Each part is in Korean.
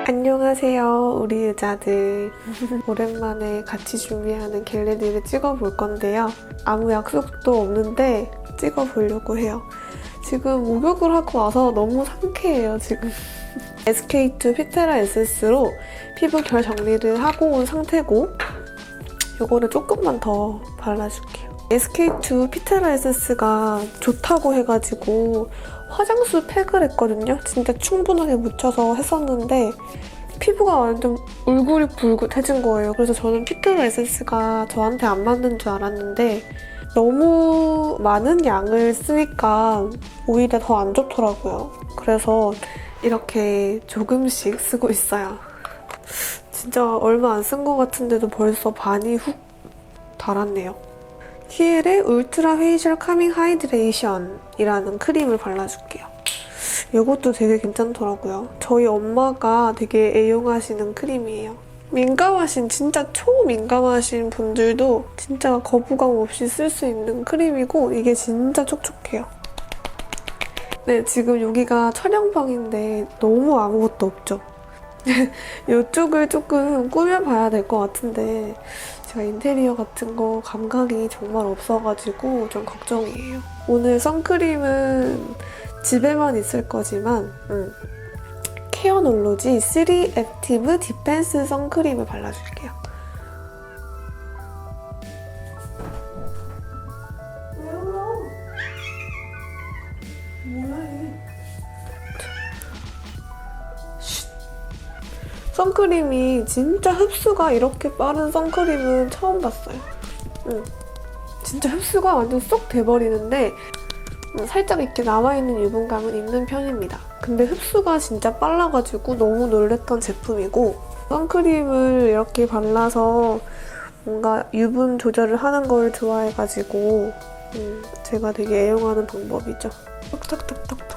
안녕하세요, 우리 의자들. 오랜만에 같이 준비하는 겟레디를 찍어볼 건데요. 아무 약속도 없는데 찍어보려고 해요. 지금 목욕을 하고 와서 너무 상쾌해요, 지금. SK2 피테라 에센스로 피부 결 정리를 하고 온 상태고 이거를 조금만 더 발라줄게요. SK2 피테라 에센스가 좋다고 해가지고 화장수 팩을 했거든요. 진짜 충분하게 묻혀서 했었는데 피부가 완전 울긋불긋해진 거예요. 그래서 저는 피테라 에센스가 저한테 안 맞는 줄 알았는데 너무 많은 양을 쓰니까 오히려 더 안 좋더라고요. 그래서 이렇게 조금씩 쓰고 있어요. 진짜 얼마 안 쓴 것 같은데도 벌써 반이 훅 달았네요. 티엘의 울트라 페이셜 카밍 하이드레이션이라는 크림을 발라줄게요. 이것도 되게 괜찮더라고요. 저희 엄마가 되게 애용하시는 크림이에요. 진짜 초민감하신 분들도 진짜 거부감 없이 쓸 수 있는 크림이고 이게 진짜 촉촉해요. 네, 지금 여기가 촬영방인데 너무 아무것도 없죠? 이쪽을 조금 꾸며봐야 될 것 같은데 제가 인테리어 같은 거 감각이 정말 없어가지고 좀 걱정이에요. 오늘 선크림은 집에만 있을 거지만 케어놀로지 3 액티브 디펜스 선크림을 발라줄게요. 선크림이 진짜 흡수가 이렇게 빠른 선크림은 처음 봤어요. 진짜 흡수가 완전 쏙 돼버리는데 살짝 이렇게 남아있는 유분감은 있는 편입니다. 근데 흡수가 진짜 빨라가지고 너무 놀랬던 제품이고 선크림을 이렇게 발라서 뭔가 유분 조절을 하는 걸 좋아해가지고 제가 되게 애용하는 방법이죠. 톡톡톡톡톡톡.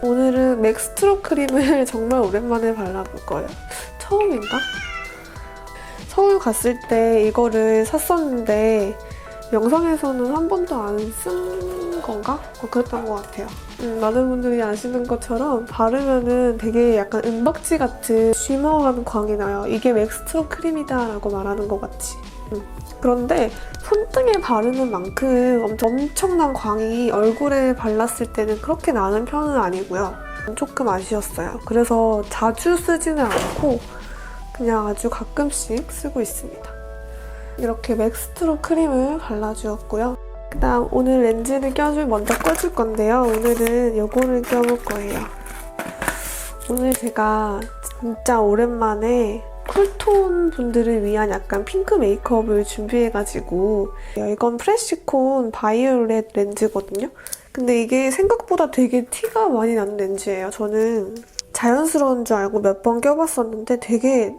오늘은 맥스트로 크림을 정말 오랜만에 발라볼 거예요. 처음인가? 서울 갔을 때 이거를 샀었는데 영상에서는 한 번도 안 쓴 건가? 그랬던 것 같아요. 많은 분들이 아시는 것처럼 바르면은 되게 약간 은박지 같은 쉬머한 광이 나요. 이게 맥스트로 크림이다 라고 말하는 것 같이. 그런데 손등에 바르는 만큼 엄청난 광이 얼굴에 발랐을 때는 그렇게 나는 편은 아니고요. 조금 아쉬웠어요. 그래서 자주 쓰지는 않고 그냥 아주 가끔씩 쓰고 있습니다. 이렇게 맥스트로 크림을 발라주었고요. 그다음 오늘 렌즈를 먼저 껴줄 건데요. 오늘은 이거를 껴볼 거예요. 오늘 제가 진짜 오랜만에 쿨톤 분들을 위한 약간 핑크 메이크업을 준비해가지고 이건 프레시콘 바이올렛 렌즈거든요. 근데 이게 생각보다 되게 티가 많이 나는 렌즈예요. 저는 자연스러운 줄 알고 몇 번 껴봤었는데 되게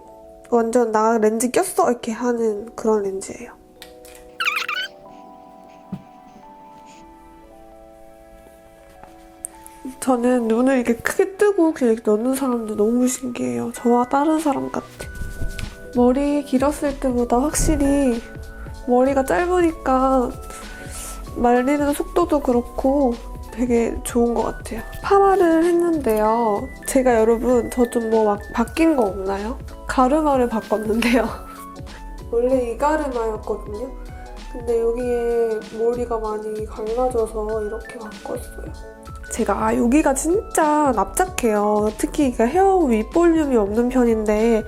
완전 나 렌즈 꼈어 이렇게 하는 그런 렌즈예요. 저는 눈을 이렇게 크게 뜨고 그냥 이렇게 넣는 사람도 너무 신기해요. 저와 다른 사람 같아. 머리 길었을 때보다 확실히 머리가 짧으니까 말리는 속도도 그렇고 되게 좋은 것 같아요. 파마를 했는데요. 제가 여러분 저 좀 뭐 막 바뀐 거 없나요? 가르마를 바꿨는데요. 원래 이 가르마였거든요. 근데 여기에 머리가 많이 갈라져서 이렇게 바꿨어요. 제가 여기가 진짜 납작해요. 특히 헤어 윗볼륨이 없는 편인데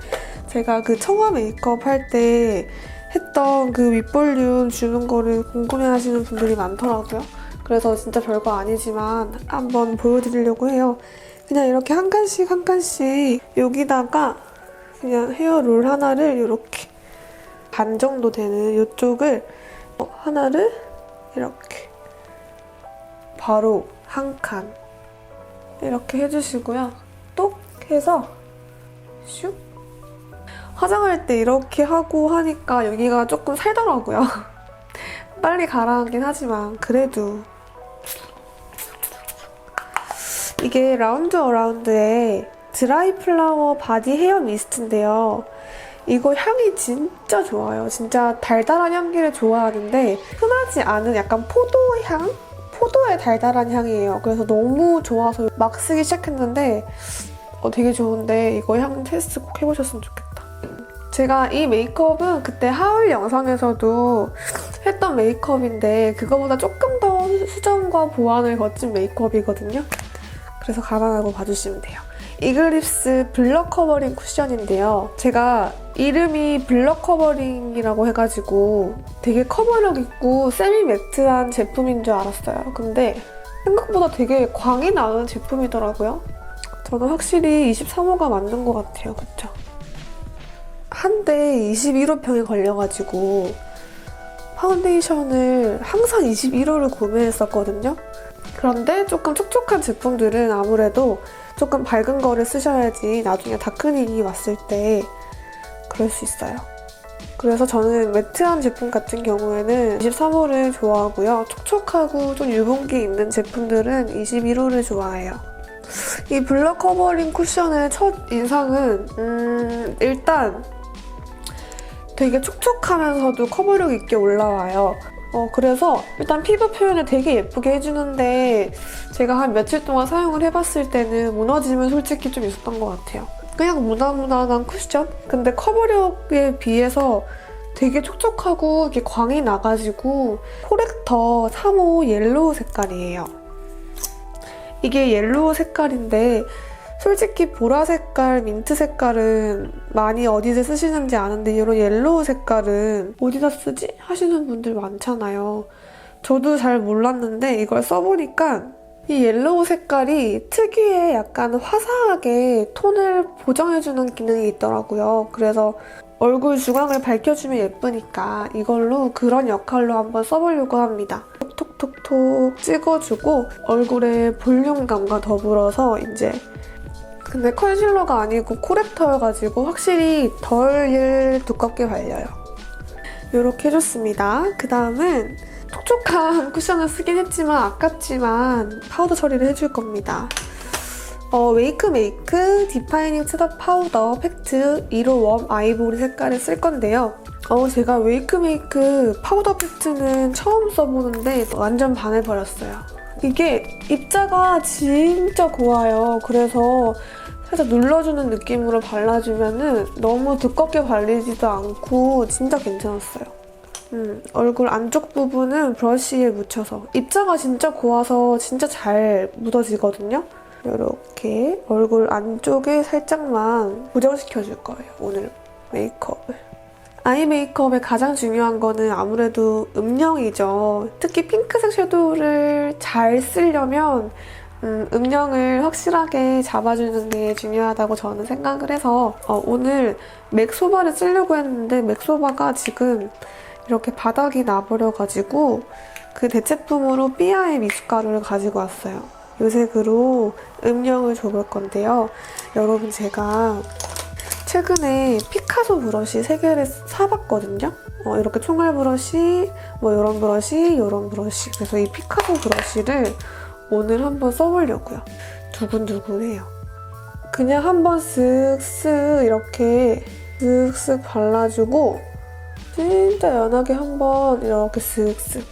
제가 그 청아 메이크업 할 때 했던 그 윗볼륨 주는 거를 궁금해하시는 분들이 많더라고요. 그래서 진짜 별거 아니지만 한번 보여드리려고 해요. 그냥 이렇게 한 칸씩 한 칸씩 여기다가 그냥 헤어롤 하나를 이렇게 반 정도 되는 이쪽을 하나를 이렇게 바로 한 칸 이렇게 해주시고요. 똑 해서 슉 화장할 때 이렇게 하고 하니까 여기가 조금 살더라고요. 빨리 가라앉긴 하지만 그래도 이게 라운드 어라운드의 드라이 플라워 바디 헤어 미스트인데요. 이거 향이 진짜 좋아요. 진짜 달달한 향기를 좋아하는데 흔하지 않은 약간 포도향? 포도의 달달한 향이에요. 그래서 너무 좋아서 막 쓰기 시작했는데 되게 좋은데 이거 향 테스트 꼭 해보셨으면 좋겠다. 제가 이 메이크업은 그때 하울 영상에서도 했던 메이크업인데 그거보다 조금 더 수정과 보완을 거친 메이크업이거든요. 그래서 감안하고 봐주시면 돼요. 이글립스 블러 커버링 쿠션인데요. 제가 이름이 블러 커버링이라고 해가지고 되게 커버력 있고 세미 매트한 제품인 줄 알았어요. 근데 생각보다 되게 광이 나는 제품이더라고요. 저는 확실히 23호가 맞는 것 같아요. 그쵸? 한 대 21호병에 걸려가지고 파운데이션을 항상 21호를 구매했었거든요. 그런데 조금 촉촉한 제품들은 아무래도 조금 밝은 거를 쓰셔야지 나중에 다크닝이 왔을 때 그럴 수 있어요. 그래서 저는 매트한 제품 같은 경우에는 23호를 좋아하고요. 촉촉하고 좀 유분기 있는 제품들은 21호를 좋아해요. 이 블러 커버링 쿠션의 첫 인상은 일단 되게 촉촉하면서도 커버력 있게 올라와요. 그래서 일단 피부 표현을 되게 예쁘게 해주는데 제가 한 며칠 동안 사용을 해봤을 때는 무너짐은 솔직히 좀 있었던 것 같아요. 그냥 무난무난한 쿠션? 근데 커버력에 비해서 되게 촉촉하고 이렇게 광이 나가지고 코렉터 3호 옐로우 색깔이에요. 이게 옐로우 색깔인데 솔직히 보라 색깔, 민트 색깔은 많이 어디서 쓰시는지 아는데 이런 옐로우 색깔은 어디다 쓰지? 하시는 분들 많잖아요. 저도 잘 몰랐는데 이걸 써보니까 이 옐로우 색깔이 특유의 약간 화사하게 톤을 보정해주는 기능이 있더라고요. 그래서 얼굴 주광을 밝혀주면 예쁘니까 이걸로 그런 역할로 한번 써보려고 합니다. 톡톡톡톡 찍어주고 얼굴에 볼륨감과 더불어서 이제 근데 컨실러가 아니고 코렉터여가지고 확실히 덜 두껍게 발려요. 이렇게 해줬습니다. 그 다음은 촉촉한 쿠션을 쓰긴 했지만 아깝지만 파우더 처리를 해줄 겁니다. 웨이크메이크 디파이닝 셋업 파우더 팩트 1호 웜 아이보리 색깔을 쓸 건데요. 제가 웨이크메이크 파우더 팩트는 처음 써보는데 완전 반해버렸어요. 이게 입자가 진짜 고와요. 그래서 살짝 눌러주는 느낌으로 발라주면은 너무 두껍게 발리지도 않고 진짜 괜찮았어요. 얼굴 안쪽 부분은 브러쉬에 묻혀서 입자가 진짜 고와서 진짜 잘 묻어지거든요. 이렇게 얼굴 안쪽에 살짝만 고정시켜줄 거예요. 오늘 메이크업을. 아이 메이크업의 가장 중요한 거는 아무래도 음영이죠. 특히 핑크색 섀도우를 잘 쓰려면 음영을 확실하게 잡아주는 게 중요하다고 저는 생각을 해서 오늘 맥소바를 쓰려고 했는데 맥소바가 지금 이렇게 바닥이 나버려가지고 그 대체품으로 삐아의 미숫가루를 가지고 왔어요. 이 색으로 음영을 줘볼 건데요. 여러분 제가 최근에 피카소 브러쉬 3개를 사봤거든요. 이렇게 총알 브러쉬, 뭐 이런 브러쉬, 이런 브러쉬. 그래서 이 피카소 브러쉬를 오늘 한번 써보려고요. 두근두근해요. 그냥 한번 쓱쓱 이렇게 쓱쓱 발라주고 진짜 연하게 한번 이렇게 쓱쓱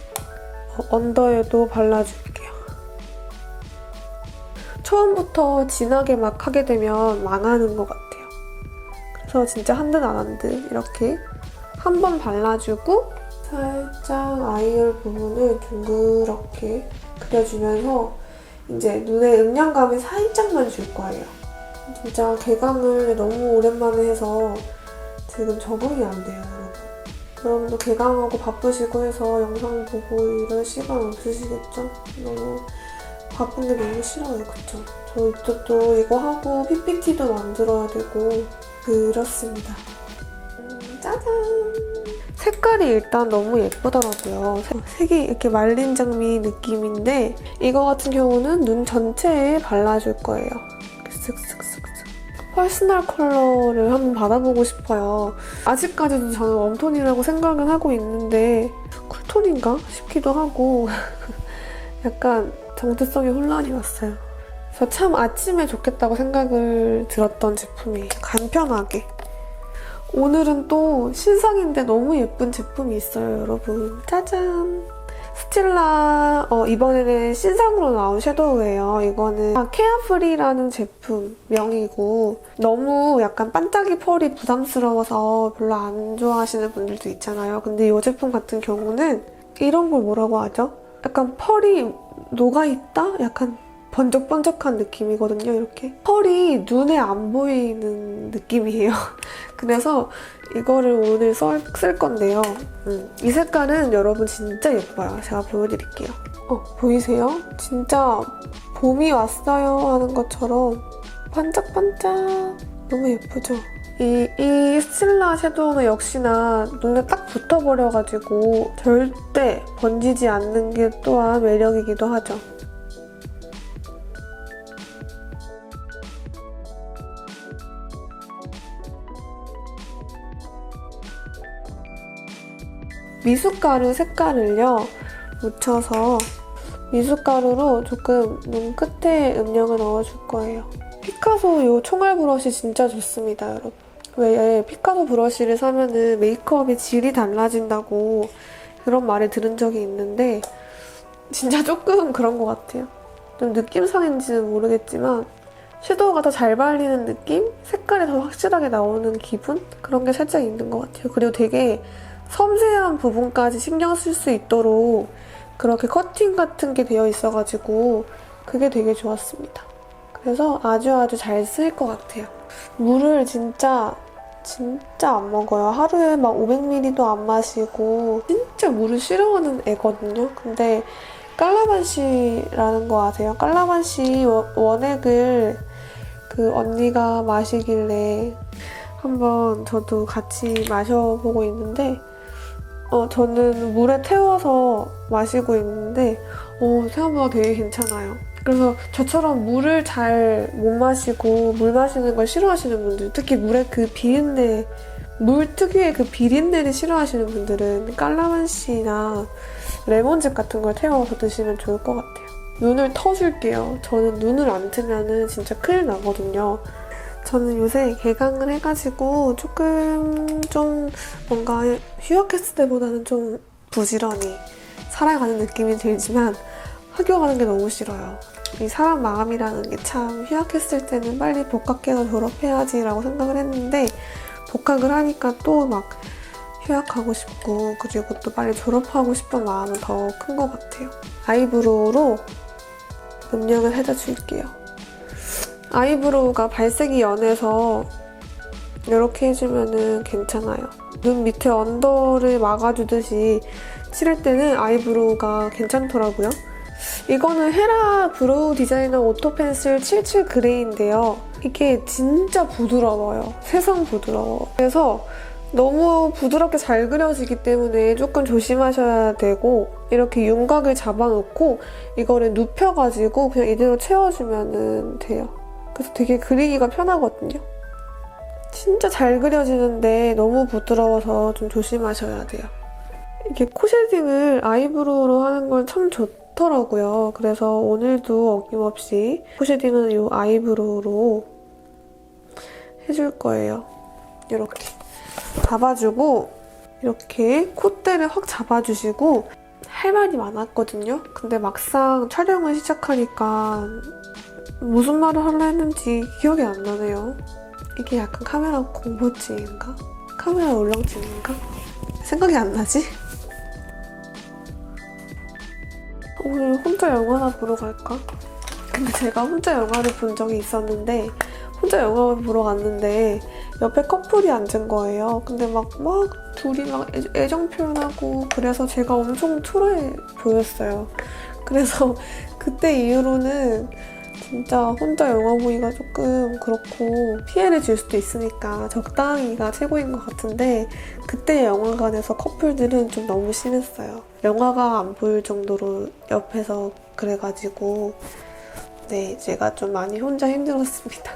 언더에도 발라줄게요. 처음부터 진하게 막 하게 되면 망하는 것 같아요. 그래서 진짜 한 듯 안 한 듯 이렇게 한 번 발라주고 살짝 아이홀 부분을 둥그렇게 그려주면서 이제 눈에 음영감을 살짝만 줄 거예요. 진짜 개강을 너무 오랜만에 해서 지금 적응이 안 돼요, 여러분. 여러분도 개강하고 바쁘시고 해서 영상 보고 이럴 시간 없으시겠죠? 너무 바쁜 게 너무 싫어요, 그쵸? 저 이쪽도 이거 하고 PPT도 만들어야 되고 그렇습니다. 짜잔! 색깔이 일단 너무 예쁘더라고요. 색이 이렇게 말린 장미 느낌인데 이거 같은 경우는 눈 전체에 발라줄 거예요. 쓱쓱쓱쓱. 퍼스널 컬러를 한번 받아보고 싶어요. 아직까지도 저는 웜톤이라고 생각은 하고 있는데 쿨톤인가 싶기도 하고 약간 정체성에 혼란이 왔어요. 그래서 참 아침에 좋겠다고 생각을 들었던 제품이에요. 간편하게. 오늘은 또 신상인데 너무 예쁜 제품이 있어요, 여러분. 짜잔! 스틸라 이번에는 신상으로 나온 섀도우예요. 이거는 케어프리라는 제품 명이고 너무 약간 반짝이 펄이 부담스러워서 별로 안 좋아하시는 분들도 있잖아요. 근데 이 제품 같은 경우는 이런 걸 뭐라고 하죠? 약간 펄이 녹아있다? 약간 번쩍번쩍한 느낌이거든요. 이렇게 펄이 눈에 안 보이는 느낌이에요. 그래서 이거를 오늘 쓸 건데요. 이 색깔은 여러분 진짜 예뻐요. 제가 보여드릴게요. 보이세요? 진짜 봄이 왔어요 하는 것처럼 반짝반짝 너무 예쁘죠? 이 스틸라 섀도우는 역시나 눈에 딱 붙어버려가지고 절대 번지지 않는 게 또한 매력이기도 하죠. 미숫가루 색깔을요 묻혀서 미숫가루로 조금 눈 끝에 음영을 넣어줄 거예요. 피카소 이 총알 브러쉬 진짜 좋습니다, 여러분. 왜 피카소 브러쉬를 사면은 메이크업의 질이 달라진다고 그런 말을 들은 적이 있는데 진짜 조금 그런 것 같아요. 좀 느낌상인지는 모르겠지만 섀도우가 더 잘 발리는 느낌? 색깔이 더 확실하게 나오는 기분? 그런 게 살짝 있는 것 같아요. 그리고 되게 섬세한 부분까지 신경 쓸 수 있도록 그렇게 커팅 같은 게 되어 있어가지고 그게 되게 좋았습니다. 그래서 아주 잘 쓸 것 같아요. 물을 진짜 안 먹어요. 하루에 막 500ml도 안 마시고 진짜 물을 싫어하는 애거든요. 근데 깔라만시라는 거 아세요? 깔라만시 원액을 그 언니가 마시길래 한번 저도 같이 마셔보고 있는데 저는 물에 태워서 마시고 있는데 생각보다 되게 괜찮아요. 그래서 저처럼 물을 잘 못 마시고 물 마시는 걸 싫어하시는 분들, 특히 물의 그 비린내, 물 특유의 그 비린내를 싫어하시는 분들은 깔라만시나 레몬즙 같은 걸 태워서 드시면 좋을 것 같아요. 눈을 터줄게요. 저는 눈을 안 뜨면은 진짜 큰일 나거든요. 저는 요새 개강을 해가지고 조금 좀 뭔가 휴학했을 때보다는 좀 부지런히 살아가는 느낌이 들지만 학교 가는 게 너무 싫어요. 이 사람 마음이라는 게 참 휴학했을 때는 빨리 복학해서 졸업해야지라고 생각을 했는데 복학을 하니까 또 막 휴학하고 싶고 그리고 또 빨리 졸업하고 싶은 마음은 더 큰 것 같아요. 아이브로우로 음영을 해줄게요. 아이브로우가 발색이 연해서 이렇게 해주면은 괜찮아요. 눈 밑에 언더를 막아주듯이 칠할 때는 아이브로우가 괜찮더라고요. 이거는 헤라 브로우 디자이너 오토 펜슬 77 그레이인데요. 이게 진짜 부드러워요. 세상 부드러워. 그래서 너무 부드럽게 잘 그려지기 때문에 조금 조심하셔야 되고 이렇게 윤곽을 잡아놓고 이거를 눕혀가지고 그냥 이대로 채워주면 돼요. 그래서 되게 그리기가 편하거든요. 진짜 잘 그려지는데 너무 부드러워서 좀 조심하셔야 돼요. 이게 코 쉐딩을 아이브로우로 하는 건 참 좋더라고요. 그래서 오늘도 어김없이 코 쉐딩은 이 아이브로우로 해줄 거예요. 이렇게 잡아주고 이렇게 콧대를 확 잡아주시고 할 말이 많았거든요. 근데 막상 촬영을 시작하니까 무슨 말을 하려 했는지 기억이 안 나네요. 이게 약간 카메라 공포증인가? 카메라 울렁증인가? 생각이 안 나지? 오늘 혼자 영화나 보러 갈까? 근데 제가 혼자 영화를 본 적이 있었는데 혼자 영화를 보러 갔는데 옆에 커플이 앉은 거예요. 근데 막 둘이 막 애정 표현하고 그래서 제가 엄청 초라해 보였어요. 그래서 그때 이후로는 진짜 혼자 영화 보기가 조금 그렇고 피해를 줄 수도 있으니까 적당히가 최고인 것 같은데 그때 영화관에서 커플들은 좀 너무 심했어요. 영화가 안 보일 정도로 옆에서 그래가지고 네, 제가 좀 많이 혼자 힘들었습니다.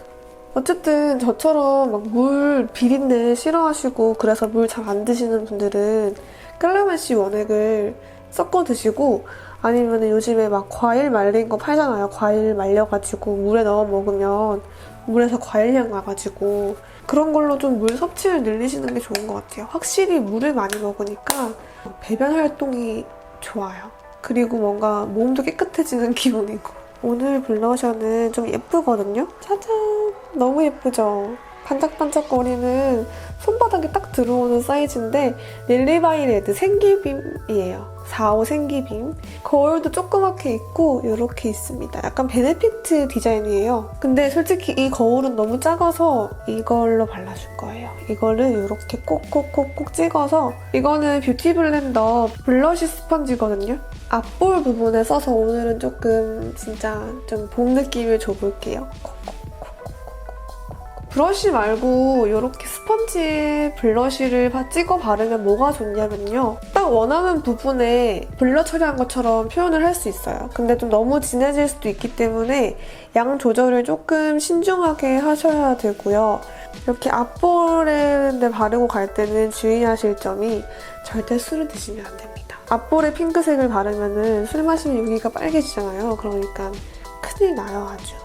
어쨌든 저처럼 막 물 비린내 싫어하시고 그래서 물 잘 안 드시는 분들은 깔라만시 원액을 섞어 드시고 아니면 요즘에 막 과일 말린 거 팔잖아요. 과일 말려가지고 물에 넣어 먹으면 물에서 과일향 나가지고 그런 걸로 좀 물 섭취를 늘리시는 게 좋은 것 같아요. 확실히 물을 많이 먹으니까 배변 활동이 좋아요. 그리고 뭔가 몸도 깨끗해지는 기분이고. 오늘 블러셔는 좀 예쁘거든요? 짜잔! 너무 예쁘죠? 반짝반짝거리는 손바닥에 딱 들어오는 사이즈인데 릴리바이 레드 생기빔이에요. 4호 생기빔. 거울도 조그맣게 있고 이렇게 있습니다. 약간 베네피트 디자인이에요. 근데 솔직히 이 거울은 너무 작아서 이걸로 발라줄 거예요. 이거를 이렇게 꼭꼭꼭꼭 찍어서 이거는 뷰티 블렌더 블러쉬 스펀지거든요. 앞볼 부분에 써서 오늘은 조금 진짜 좀 봄 느낌을 줘볼게요. 브러쉬 말고 이렇게 스펀지 블러쉬를 찍어 바르면 뭐가 좋냐면요. 딱 원하는 부분에 블러 처리한 것처럼 표현을 할 수 있어요. 근데 좀 너무 진해질 수도 있기 때문에 양 조절을 조금 신중하게 하셔야 되고요. 이렇게 앞볼에 바르고 갈 때는 주의하실 점이 절대 술을 드시면 안 됩니다. 앞볼에 핑크색을 바르면 술 마시면 여기가 빨개지잖아요. 그러니까 큰일 나요, 아주.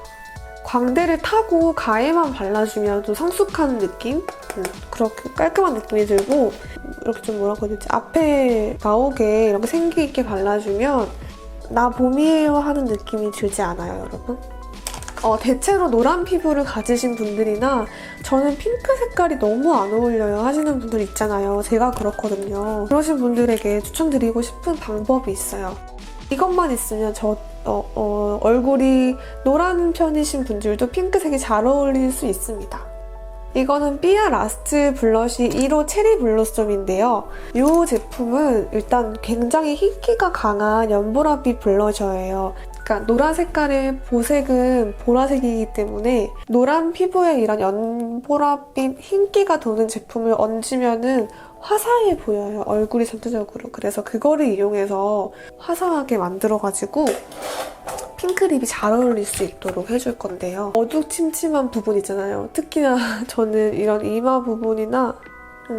광대를 타고 가에만 발라주면 좀 성숙한 느낌? 그렇게 깔끔한 느낌이 들고 이렇게 좀 뭐라고 해야 되지? 앞에 나오게 이렇게 생기 있게 발라주면 나 봄이에요 하는 느낌이 들지 않아요, 여러분? 대체로 노란 피부를 가지신 분들이나 저는 핑크 색깔이 너무 안 어울려요 하시는 분들 있잖아요. 제가 그렇거든요. 그러신 분들에게 추천드리고 싶은 방법이 있어요. 이것만 있으면 얼굴이 노란 편이신 분들도 핑크색이 잘 어울릴 수 있습니다. 이거는 삐아 라스트 블러쉬 1호 체리 블로썸인데요. 이 제품은 일단 굉장히 흰기가 강한 연보라빛 블러셔예요. 그러니까 노란 색깔의 보색은 보라색이기 때문에 노란 피부에 이런 연보라빛 흰기가 도는 제품을 얹으면은 화사해 보여요, 얼굴이 전체적으로. 그래서 그거를 이용해서 화사하게 만들어가지고 핑크립이 잘 어울릴 수 있도록 해줄 건데요. 어두침침한 부분 있잖아요. 특히나 저는 이런 이마 부분이나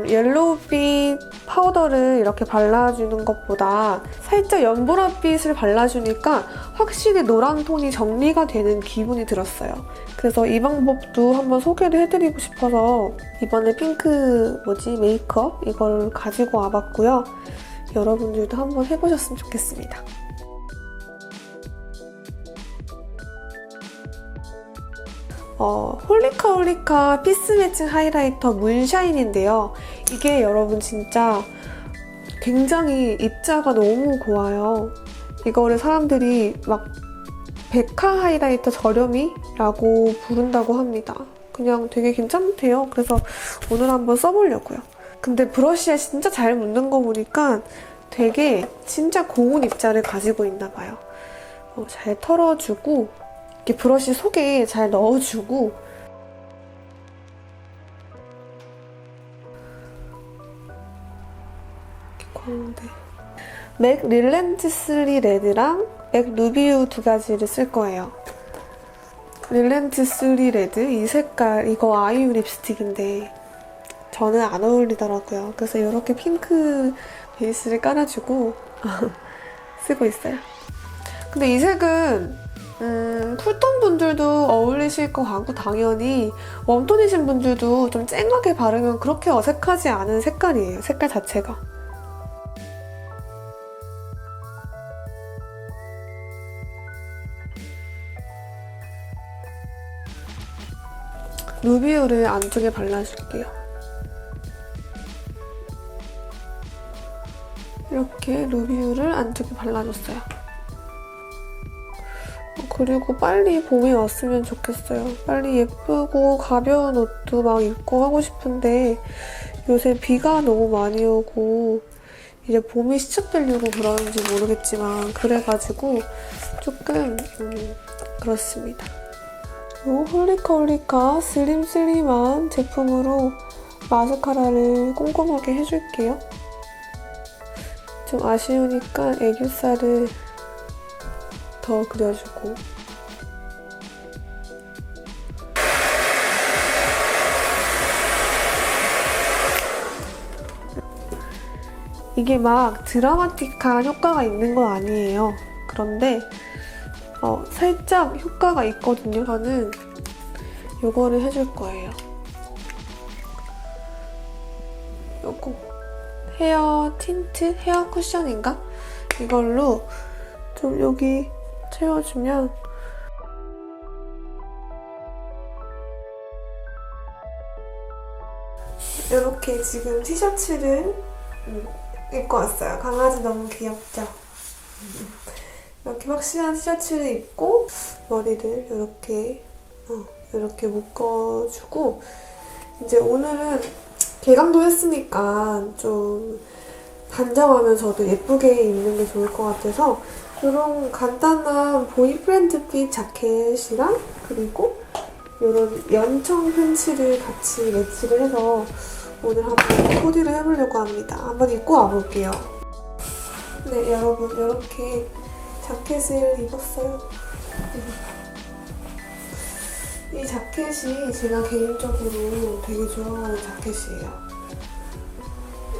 옐로우빛 파우더를 이렇게 발라주는 것보다 살짝 연보라빛을 발라주니까 확실히 노란 톤이 정리가 되는 기분이 들었어요. 그래서 이 방법도 한번 소개를 해드리고 싶어서 이번에 핑크 메이크업 이걸 가지고 와봤고요. 여러분들도 한번 해보셨으면 좋겠습니다. 홀리카 피스 매칭 하이라이터 문샤인인데요. 이게 여러분 진짜 굉장히 입자가 너무 고와요. 이거를 사람들이 막 백화 하이라이터 저렴이라고 부른다고 합니다. 그냥 되게 괜찮대요. 그래서 오늘 한번 써보려고요. 근데 브러쉬에 진짜 잘 묻는 거 보니까 되게 진짜 고운 입자를 가지고 있나 봐요. 잘 털어주고 이렇게 브러쉬 속에 잘 넣어주고 이렇게 광대 맥 릴렌트슬리 레드랑 맥 루비우 두 가지를 쓸 거예요. 릴렌트슬리 레드 이 색깔 이거 아이유 립스틱인데 저는 안 어울리더라고요. 그래서 이렇게 핑크 베이스를 깔아주고 쓰고 있어요. 근데 이 색은 쿨톤 분들도 어울리실 것 같고 당연히 웜톤이신 분들도 좀 쨍하게 바르면 그렇게 어색하지 않은 색깔이에요. 색깔 자체가. 루비우를 안쪽에 발라줄게요. 이렇게 루비우를 안쪽에 발라줬어요. 그리고 빨리 봄이 왔으면 좋겠어요. 빨리 예쁘고 가벼운 옷도 막 입고 하고 싶은데 요새 비가 너무 많이 오고 이제 봄이 시작되려고 그러는지 모르겠지만 그래가지고 조금 그렇습니다. 홀리카 슬림한 제품으로 마스카라를 꼼꼼하게 해줄게요. 좀 아쉬우니까 애교살을 더 그려주고 이게 막 드라마틱한 효과가 있는 건 아니에요. 그런데 살짝 효과가 있거든요. 저는 이거를 해줄 거예요. 요거 헤어 틴트? 헤어 쿠션인가? 이걸로 좀 여기 채워주면 이렇게 지금 티셔츠를 입고 왔어요. 강아지 너무 귀엽죠? 이렇게 확실한 티셔츠를 입고 머리를 이렇게 묶어주고 이제 오늘은 개강도 했으니까 좀 단정하면서도 예쁘게 입는 게 좋을 것 같아서 이런 간단한 보이프렌드핏 자켓이랑 그리고 이런 연청 팬츠를 같이 매치를 해서 오늘 한번 코디를 해보려고 합니다. 한번 입고 와볼게요. 네, 여러분 이렇게 자켓을 입었어요. 이 자켓이 제가 개인적으로 되게 좋아하는 자켓이에요.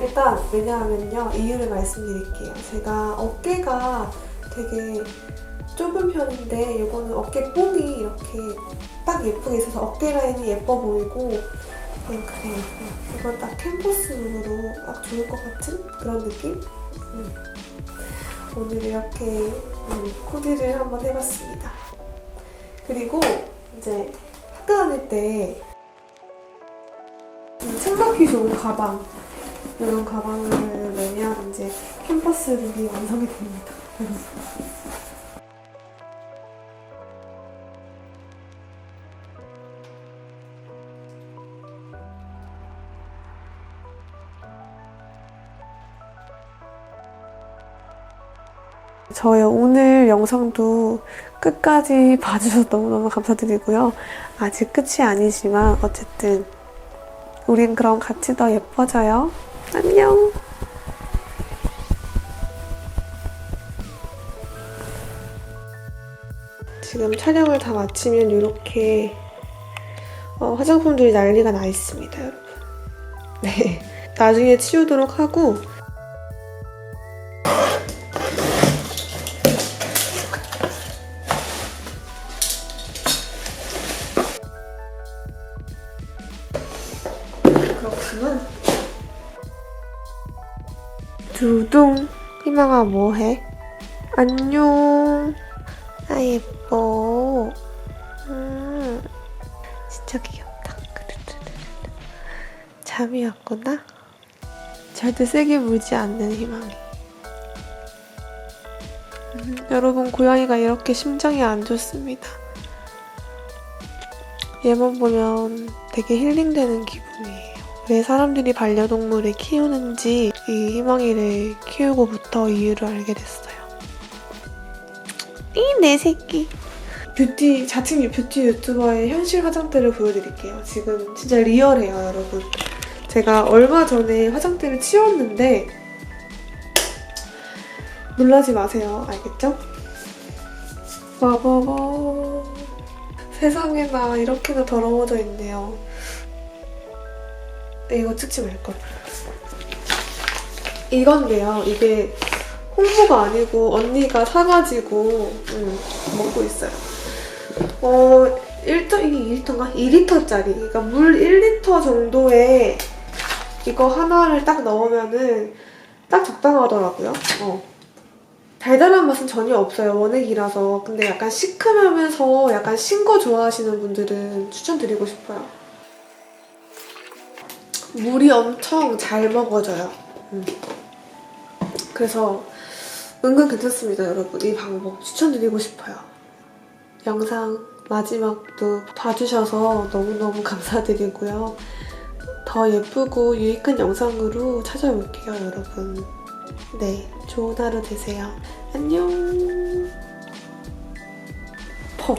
일단 왜냐하면요, 이유를 말씀드릴게요. 제가 어깨가 되게 좁은 편인데 이거는 어깨뽕이 이렇게 딱 예쁘게 있어서 어깨 라인이 예뻐 보이고 그냥 그래요. 이건 딱 캔버스룩으로 딱 좋을 것 같은 그런 느낌? 오늘 이렇게 코디를 한번 해봤습니다. 그리고 이제 학교 다닐 때 책먹기 좋은 가방, 이런 가방을 매면 이제 캠퍼스 룩이 완성이 됩니다. 저의 오늘 영상도 끝까지 봐주셔서 너무너무 감사드리고요. 아직 끝이 아니지만 어쨌든 우린 그럼 같이 더 예뻐져요. 안녕! 지금 촬영을 다 마치면 이렇게 화장품들이 난리가 나 있습니다, 여러분. 네, 나중에 치우도록 하고 그렇구나. 두둥! 희망아 뭐해? 안녕. 아 예뻐. 진짜 귀엽다. 잠이 왔구나. 절대 세게 물지 않는 희망이. 여러분 고양이가 이렇게 심장이 안 좋습니다. 얘만 보면 되게 힐링되는 기분이에요. 왜 사람들이 반려동물을 키우는지 이 희망이를 키우고부터 이유를 알게 됐어요. 이 내 새끼. 자칭 뷰티 유튜버의 현실 화장대를 보여드릴게요. 지금 진짜 리얼해요, 여러분. 제가 얼마 전에 화장대를 치웠는데 놀라지 마세요. 알겠죠? 와봐봐. 세상에나 이렇게나 더러워져 있네요. 이거 찍지 말걸. 이건데요. 이게 홍보가 아니고 언니가 사가지고 먹고 있어요. 이게 2리터인가? 2리터짜리. 그러니까 물 1리터 정도에 이거 하나를 딱 넣으면은 딱 적당하더라고요. 달달한 맛은 전혀 없어요. 원액이라서. 근데 약간 시큼하면서 약간 신 거 좋아하시는 분들은 추천드리고 싶어요. 물이 엄청 잘 먹어져요. 그래서 은근 괜찮습니다, 여러분. 이 방법 추천드리고 싶어요. 영상 마지막도 봐주셔서 너무너무 감사드리고요. 더 예쁘고 유익한 영상으로 찾아올게요, 여러분. 네, 좋은 하루 되세요. 안녕. 퍽.